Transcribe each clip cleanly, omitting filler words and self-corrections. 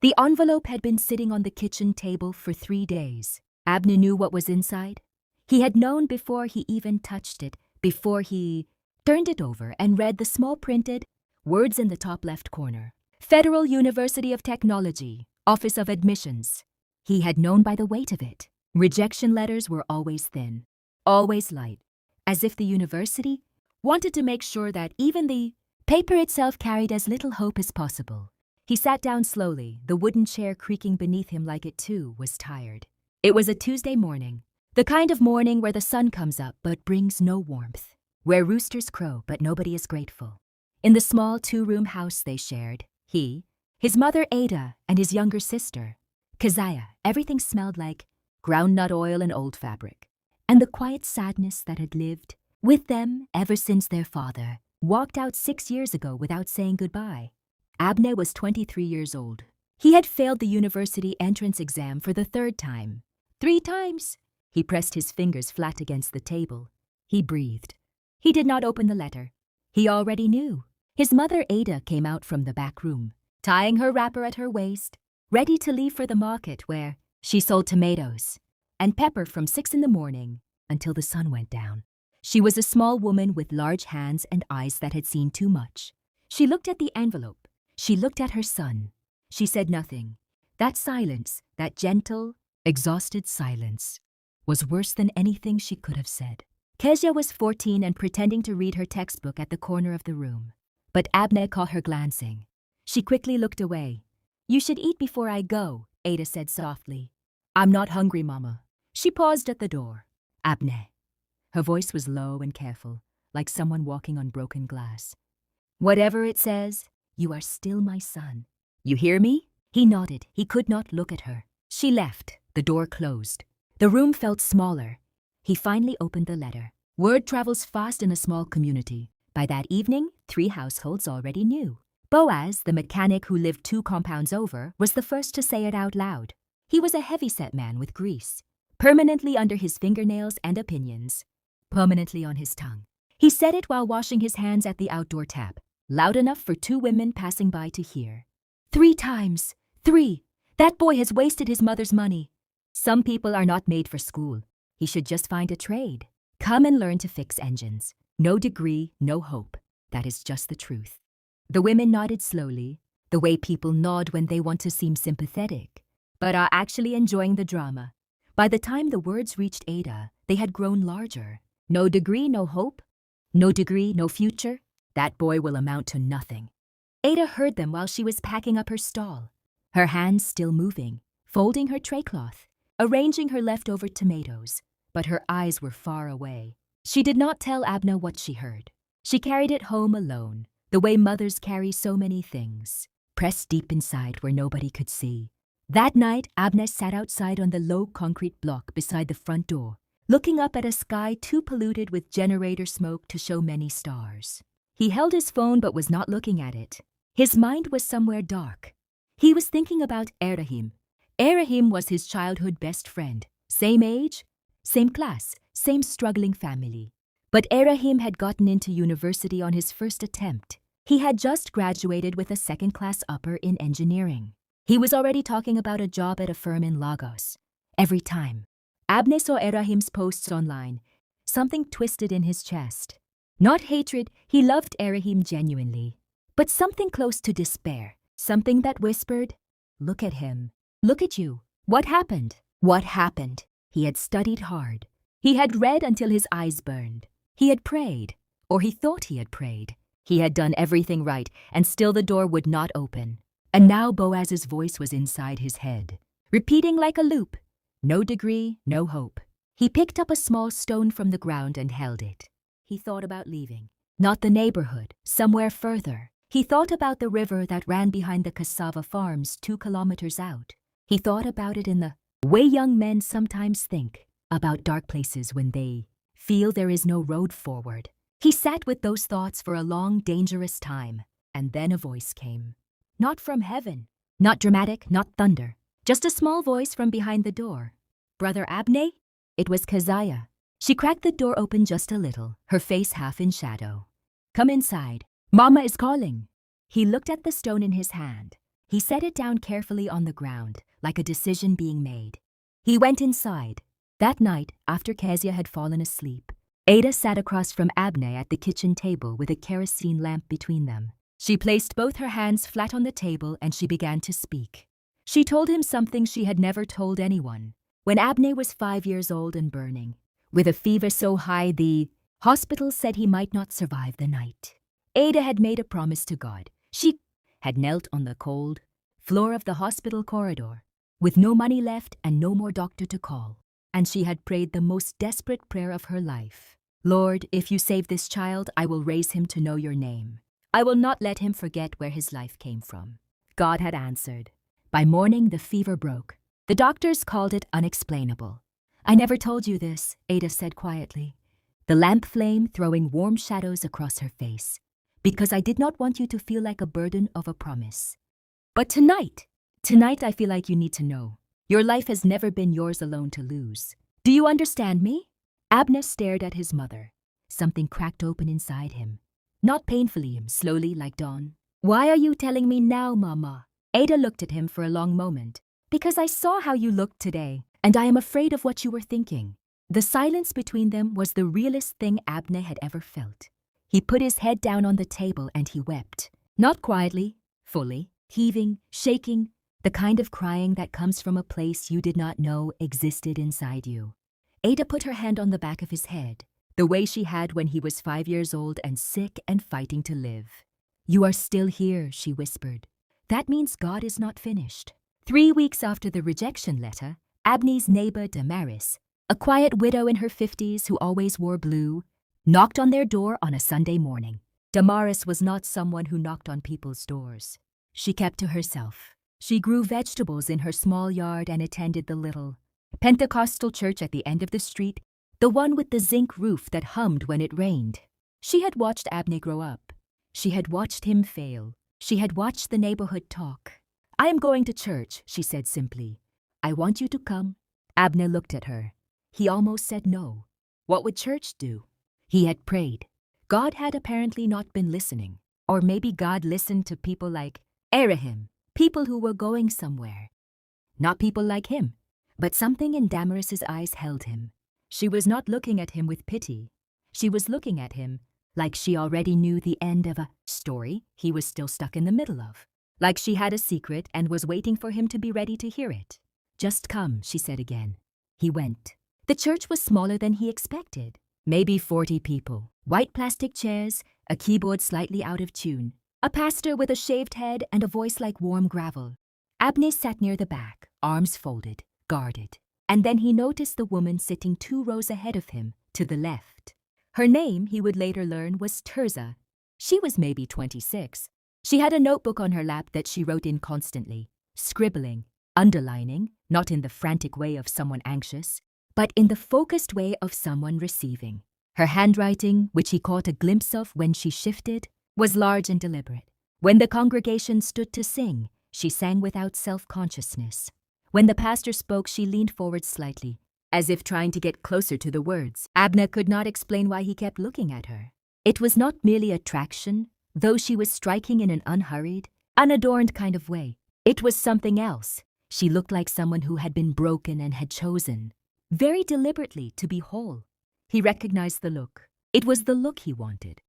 The envelope had been sitting on the kitchen table for 3 days. Abne knew what was inside. He had known before he even touched it, before he turned it over and read the small printed words in the top left corner. Federal University of Technology, Office of Admissions. He had known by the weight of it. Rejection letters were always thin, always light, as if the university wanted to make sure that even the paper itself carried as little hope as possible. He sat down slowly, the wooden chair creaking beneath him like it too was tired. It was a Tuesday morning, the kind of morning where the sun comes up but brings no warmth, where roosters crow but nobody is grateful. In the small 2-room house they shared, he, his mother Ada, and his younger sister, Keziah, everything smelled like groundnut oil and old fabric, and the quiet sadness that had lived with them ever since their father walked out 6 years ago without saying goodbye. Abne was 23 years old. He had failed the university entrance exam for the 3rd time. 3 times! He pressed his fingers flat against the table. He breathed. He did not open the letter. He already knew. His mother Ada came out from the back room, tying her wrapper at her waist, ready to leave for the market where she sold tomatoes and pepper from 6 in the morning until the sun went down. She was a small woman with large hands and eyes that had seen too much. She looked at the envelope. She looked at her son. She said nothing. That silence, that gentle, exhausted silence, was worse than anything she could have said. Kezia was 14 and pretending to read her textbook at the corner of the room. But Abne caught her glancing. She quickly looked away. "You should eat before I go," Ada said softly. "I'm not hungry, Mama." She paused at the door. "Abne." Her voice was low and careful, like someone walking on broken glass. "Whatever it says, you are still my son. You hear me?" He nodded. He could not look at her. She left. The door closed. The room felt smaller. He finally opened the letter. Word travels fast in a small community. By that evening, 3 households already knew. Boaz, the mechanic who lived 2 compounds over, was the first to say it out loud. He was a heavy-set man with grease, permanently under his fingernails and opinions, permanently on his tongue. He said it while washing his hands at the outdoor tap, loud enough for 2 women passing by to hear. 3 times! 3! That boy has wasted his mother's money. Some people are not made for school. He should just find a trade. Come and learn to fix engines. No degree, no hope. That is just the truth. The women nodded slowly, the way people nod when they want to seem sympathetic, but are actually enjoying the drama. By the time the words reached Ada, they had grown larger. No degree, no hope. No degree, no future. That boy will amount to nothing. Ada heard them while she was packing up her stall, her hands still moving, folding her tray cloth, arranging her leftover tomatoes, but her eyes were far away. She did not tell Abne what she heard. She carried it home alone, the way mothers carry so many things, pressed deep inside where nobody could see. That night, Abne sat outside on the low concrete block beside the front door, looking up at a sky too polluted with generator smoke to show many stars. He held his phone but was not looking at it. His mind was somewhere dark. He was thinking about Erahim. Erahim was his childhood best friend. Same age, same class, same struggling family. But Erahim had gotten into university on his first attempt. He had just graduated with a second-class upper in engineering. He was already talking about a job at a firm in Lagos. Every time Abne saw Erahim's posts online, something twisted in his chest. Not hatred, he loved Erahim genuinely, but something close to despair, something that whispered, "Look at him. Look at you. What happened? What happened?" He had studied hard. He had read until his eyes burned. He had prayed, or he thought he had prayed. He had done everything right, and still the door would not open. And now Boaz's voice was inside his head, repeating like a loop, "No degree, no hope." He picked up a small stone from the ground and held it. He thought about leaving. Not the neighborhood, somewhere further. He thought about the river that ran behind the cassava farms 2 kilometers out. He thought about it in the way young men sometimes think about dark places when they feel there is no road forward. He sat with those thoughts for a long, dangerous time, and then a voice came. Not from heaven, not dramatic, not thunder, just a small voice from behind the door. "Brother Abne?" It was Keziah. She cracked the door open just a little, her face half in shadow. "Come inside. Mama is calling." He looked at the stone in his hand. He set it down carefully on the ground, like a decision being made. He went inside. That night, after Kezia had fallen asleep, Ada sat across from Abne at the kitchen table with a kerosene lamp between them. She placed both her hands flat on the table and she began to speak. She told him something she had never told anyone. When Abne was 5 years old and burning, with a fever so high the hospital said he might not survive the night, Ada had made a promise to God. She had knelt on the cold floor of the hospital corridor, with no money left and no more doctor to call, and she had prayed the most desperate prayer of her life. Lord, if you save this child, I will raise him to know your name. I will not let him forget where his life came from. God had answered. By morning, the fever broke. The doctors called it unexplainable. I never told you this, Ada said quietly, the lamp flame throwing warm shadows across her face, because I did not want you to feel like a burden of a promise. But tonight I feel like you need to know. Your life has never been yours alone to lose. Do you understand me? Abne stared at his mother. Something cracked open inside him. Not painfully, slowly like dawn. Why are you telling me now, Mama? Ada looked at him for a long moment. Because I saw how you looked today, and I am afraid of what you were thinking. The silence between them was the realest thing Abne had ever felt. He put his head down on the table and he wept. Not quietly, fully, heaving, shaking, the kind of crying that comes from a place you did not know existed inside you. Ada put her hand on the back of his head, the way she had when he was 5 years old and sick and fighting to live. You are still here, she whispered. That means God is not finished. 3 weeks after the rejection letter, Abne's neighbor Damaris, a quiet widow in her 50s who always wore blue, knocked on their door on a Sunday morning. Damaris was not someone who knocked on people's doors. She kept to herself. She grew vegetables in her small yard and attended the little Pentecostal church at the end of the street, the one with the zinc roof that hummed when it rained. She had watched Abne grow up. She had watched him fail. She had watched the neighborhood talk. I am going to church, she said simply. I want you to come. Abne looked at her. He almost said no. What would church do? He had prayed. God had apparently not been listening. Or maybe God listened to people like Arahim, people who were going somewhere. Not people like him. But something in Damaris's eyes held him. She was not looking at him with pity. She was looking at him like she already knew the end of a story he was still stuck in the middle of. Like she had a secret and was waiting for him to be ready to hear it. Just come, she said again. He went. The church was smaller than he expected. Maybe 40 people. White plastic chairs, a keyboard slightly out of tune, a pastor with a shaved head and a voice like warm gravel. Abne sat near the back, arms folded, guarded. And then he noticed the woman sitting 2 rows ahead of him, to the left. Her name, he would later learn, was Tirza. She was maybe 26. She had a notebook on her lap that she wrote in constantly, scribbling, underlining, not in the frantic way of someone anxious, but in the focused way of someone receiving. Her handwriting, which he caught a glimpse of when she shifted, was large and deliberate. When the congregation stood to sing, she sang without self-consciousness. When the pastor spoke, she leaned forward slightly, as if trying to get closer to the words. Abne could not explain why he kept looking at her. It was not merely attraction, though she was striking in an unhurried, unadorned kind of way. It was something else. She looked like someone who had been broken and had chosen, very deliberately, to be whole. He recognized the look. It was the look he wanted.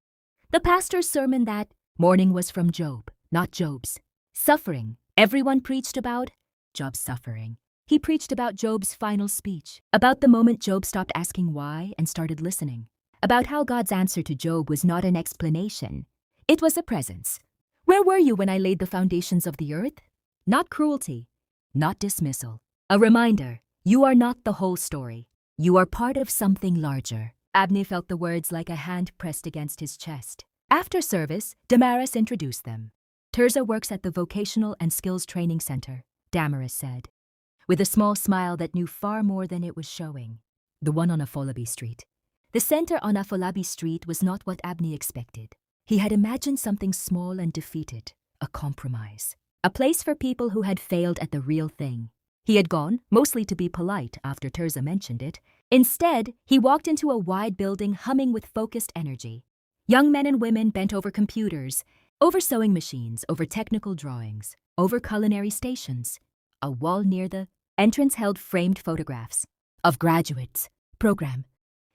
The pastor's sermon that morning was from Job, not Job's. Suffering. Everyone preached about Job's suffering. He preached about Job's final speech, about the moment Job stopped asking why and started listening, about how God's answer to Job was not an explanation. It was a presence. Where were you when I laid the foundations of the earth? Not cruelty, not dismissal. A reminder, you are not the whole story. You are part of something larger. Abne felt the words like a hand pressed against his chest. After service, Damaris introduced them. Tirza works at the Vocational and Skills Training Center, Damaris said, with a small smile that knew far more than it was showing. The one on Afolabi Street. The center on Afolabi Street was not what Abne expected. He had imagined something small and defeated, a compromise, a place for people who had failed at the real thing. He had gone, mostly to be polite after Tirza mentioned it. Instead, he walked into a wide building humming with focused energy. Young men and women bent over computers, over sewing machines, over technical drawings. over culinary stations. A wall near the entrance held framed photographs of graduates, program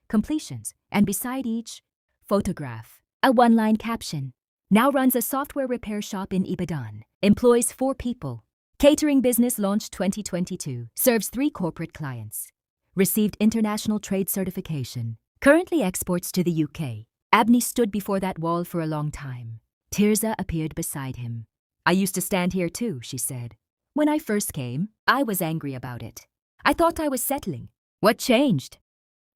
completions, and beside each photograph, a one-line caption. Now runs a software repair shop in Ibadan. Employs 4 people. Catering business launched 2022. Serves 3 corporate clients. Received international trade certification. Currently exports to the UK. Abne stood before that wall for a long time. Tirza appeared beside him. I used to stand here too, she said. When I first came, I was angry about it. I thought I was settling. What changed?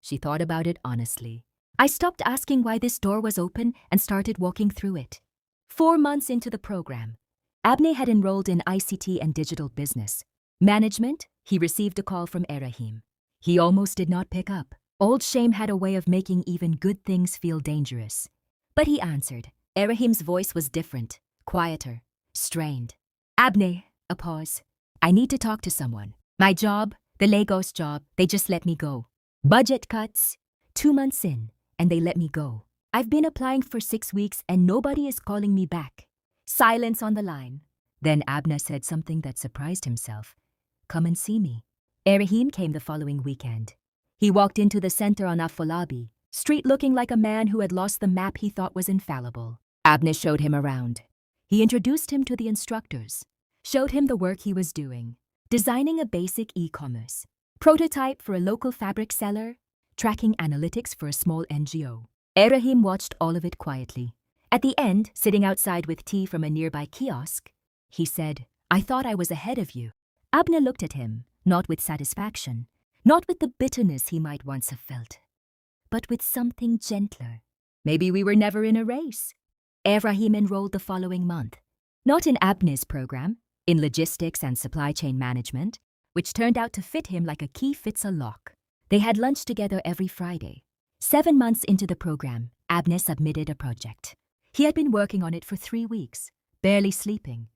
She thought about it honestly. I stopped asking why this door was open and started walking through it. 4 months into the program, Abne had enrolled in ICT and digital business. Management, he received a call from Erahim. He almost did not pick up. Old shame had a way of making even good things feel dangerous. But he answered. Erahim's voice was different, quieter, strained. Abne, a pause. I need to talk to someone. My job, the Lagos job, they just let me go. Budget cuts. 2 months in, and they let me go. I've been applying for 6 weeks and nobody is calling me back. Silence on the line. Then Abne said something that surprised himself. Come and see me. Erahim came the following weekend. He walked into the center on Afolabi, street looking like a man who had lost the map he thought was infallible. Abne showed him around. He introduced him to the instructors, showed him the work he was doing, designing a basic e-commerce, prototype for a local fabric seller, tracking analytics for a small NGO. Erahim watched all of it quietly. At the end, sitting outside with tea from a nearby kiosk, he said, I thought I was ahead of you. Abne looked at him, not with satisfaction, not with the bitterness he might once have felt, but with something gentler. Maybe we were never in a race. Erahim enrolled the following month, not in Abne's program, in logistics and supply chain management, which turned out to fit him like a key fits a lock. They had lunch together every Friday. 7 months into the program, Abne submitted a project. He had been working on it for 3 weeks, barely sleeping,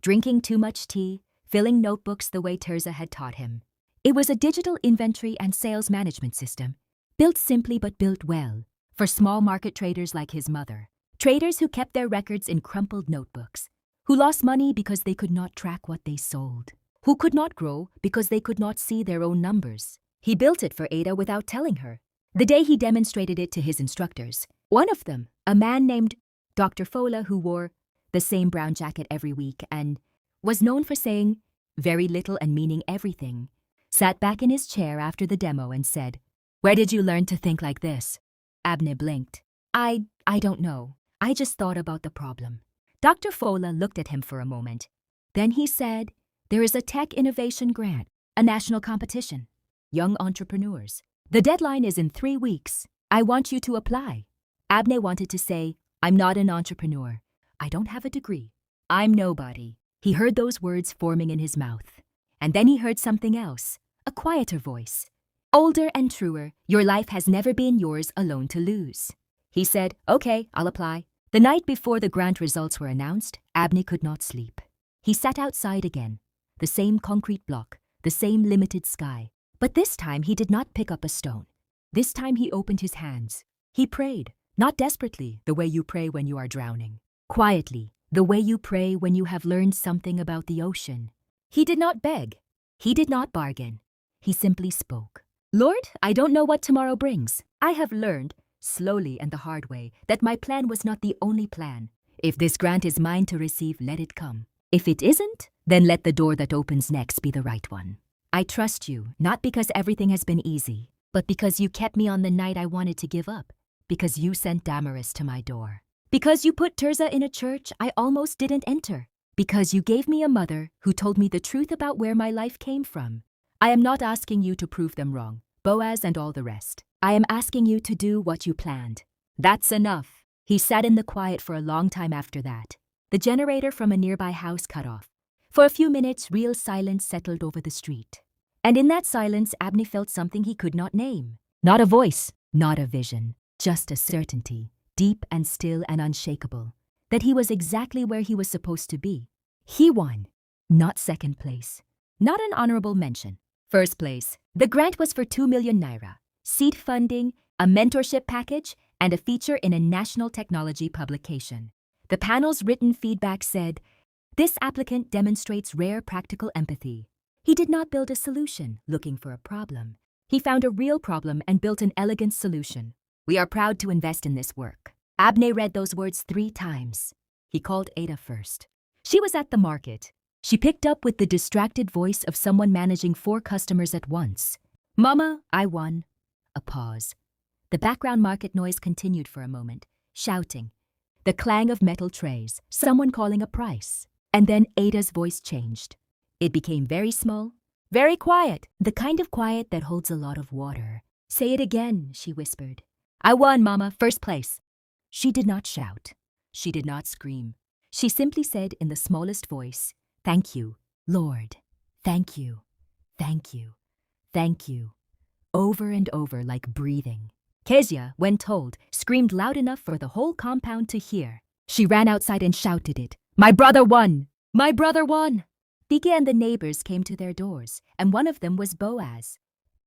drinking too much tea, filling notebooks the way Tirza had taught him. It was a digital inventory and sales management system, built simply but built well, for small market traders like his mother, traders who kept their records in crumpled notebooks, who lost money because they could not track what they sold, who could not grow because they could not see their own numbers. He built it for Ada without telling her. The day he demonstrated it to his instructors, one of them, a man named Dr. Fola, who wore the same brown jacket every week and was known for saying very little and meaning everything, sat back in his chair after the demo and said, Where did you learn to think like this? Abne blinked. I don't know. I just thought about the problem. Dr. Fola looked at him for a moment. Then he said, There is a tech innovation grant, a national competition. Young entrepreneurs. The deadline is in 3 weeks. I want you to apply. Abne wanted to say, I'm not an entrepreneur. I don't have a degree. I'm nobody. He heard those words forming in his mouth. And then he heard something else, a quieter voice. Older and truer, your life has never been yours alone to lose. He said, Okay, I'll apply. The night before the grant results were announced, Abne could not sleep. He sat outside again, the same concrete block, the same limited sky. But this time he did not pick up a stone. This time he opened his hands. He prayed, not desperately, the way you pray when you are drowning. Quietly, the way you pray when you have learned something about the ocean. He did not beg. He did not bargain. He simply spoke. Lord, I don't know what tomorrow brings. I have learned, slowly and the hard way, that my plan was not the only plan. If this grant is mine to receive, let it come. If it isn't, then let the door that opens next be the right one. I trust you, not because everything has been easy, but because you kept me on the night I wanted to give up, because you sent Damaris to my door, because you put Tirza in a church I almost didn't enter, because you gave me a mother who told me the truth about where my life came from. I am not asking you to prove them wrong, Boaz and all the rest. I am asking you to do what you planned. That's enough. He sat in the quiet for a long time after that. The generator from a nearby house cut off. For a few minutes, real silence settled over the street. And in that silence, Abne felt something he could not name. Not a voice, not a vision, just a certainty, deep and still and unshakable, that he was exactly where he was supposed to be. He won, not second place, not an honorable mention. First place. The grant was for 2 million naira, seed funding, a mentorship package, and a feature in a national technology publication. The panel's written feedback said, This applicant demonstrates rare practical empathy. He did not build a solution looking for a problem. He found a real problem and built an elegant solution. We are proud to invest in this work. Abne read those words 3 times. He called Ada first. She was at the market. She picked up with the distracted voice of someone managing 4 customers at once. Mama, I won. A pause. The background market noise continued for a moment, shouting. The clang of metal trays, someone calling a price. And then Ada's voice changed. It became very small, very quiet, the kind of quiet that holds a lot of water. Say it again, she whispered. I won, Mama, first place. She did not shout. She did not scream. She simply said in the smallest voice, Thank you, Lord. Thank you. Thank you. Thank you. Over and over like breathing. Kezia, when told, screamed loud enough for the whole compound to hear. She ran outside and shouted it. My brother won! My brother won! Tige and the neighbors came to their doors, and one of them was Boaz,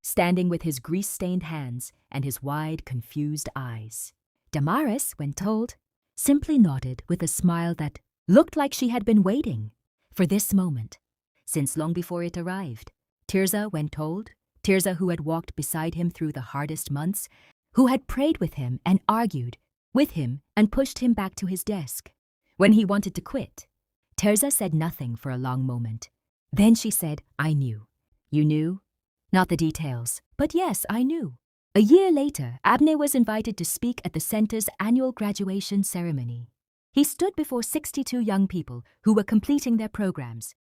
standing with his grease-stained hands and his wide, confused eyes. Damaris, when told, simply nodded with a smile that looked like she had been waiting for this moment, since long before it arrived. Tirza, when told, Tirza who had walked beside him through the hardest months, who had prayed with him and argued with him and pushed him back to his desk. When he wanted to quit, Tirza said nothing for a long moment. Then she said, I knew. You knew? Not the details, but yes, I knew. A year later, Abne was invited to speak at the center's annual graduation ceremony. He stood before 62 young people who were completing their programs.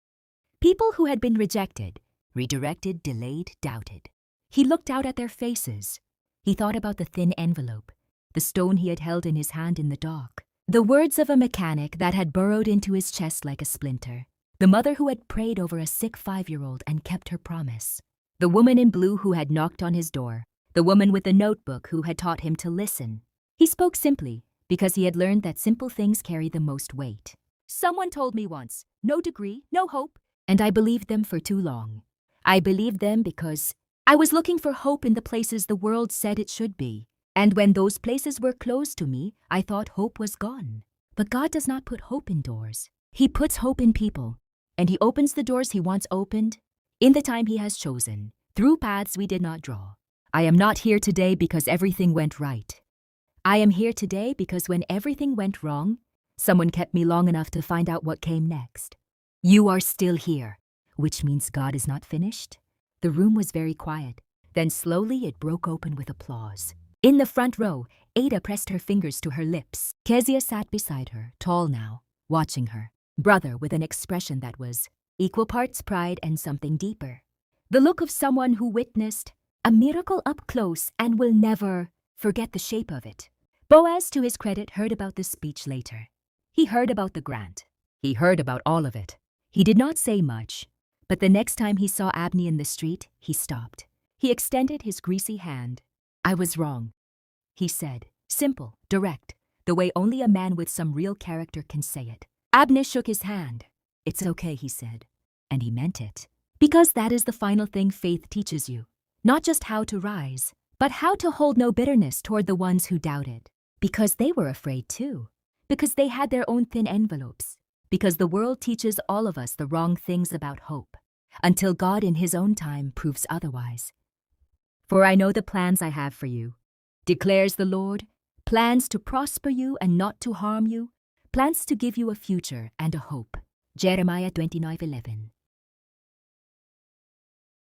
People who had been rejected, redirected, delayed, doubted. He looked out at their faces. He thought about the thin envelope, the stone he had held in his hand in the dock, the words of a mechanic that had burrowed into his chest like a splinter, the mother who had prayed over a sick 5-year-old and kept her promise, the woman in blue who had knocked on his door, the woman with the notebook who had taught him to listen. He spoke simply because he had learned that simple things carry the most weight. Someone told me once, no degree, no hope, and I believed them for too long. I believed them because I was looking for hope in the places the world said it should be. And when those places were closed to me, I thought hope was gone. But God does not put hope in doors. He puts hope in people, and He opens the doors He wants opened in the time He has chosen, through paths we did not draw. I am not here today because everything went right. I am here today because when everything went wrong, someone kept me long enough to find out what came next. You are still here, which means God is not finished. The room was very quiet. Then slowly it broke open with applause. In the front row, Ada pressed her fingers to her lips. Kezia sat beside her, tall now, watching her. Brother with an expression that was equal parts pride and something deeper. The look of someone who witnessed a miracle up close and will never forget the shape of it. Boaz, to his credit, heard about this speech later. He heard about the grant. He heard about all of it. He did not say much, but the next time he saw Abne in the street, he stopped. He extended his greasy hand. I was wrong, he said, simple, direct, the way only a man with some real character can say it. Abne shook his hand. It's okay, he said, and he meant it. Because that is the final thing faith teaches you. Not just how to rise, but how to hold no bitterness toward the ones who doubted. Because they were afraid too. Because they had their own thin envelopes. Because the world teaches all of us the wrong things about hope, until God in His own time proves otherwise. For I know the plans I have for you, declares the Lord, plans to prosper you and not to harm you, plans to give you a future and a hope. Jeremiah 29:11.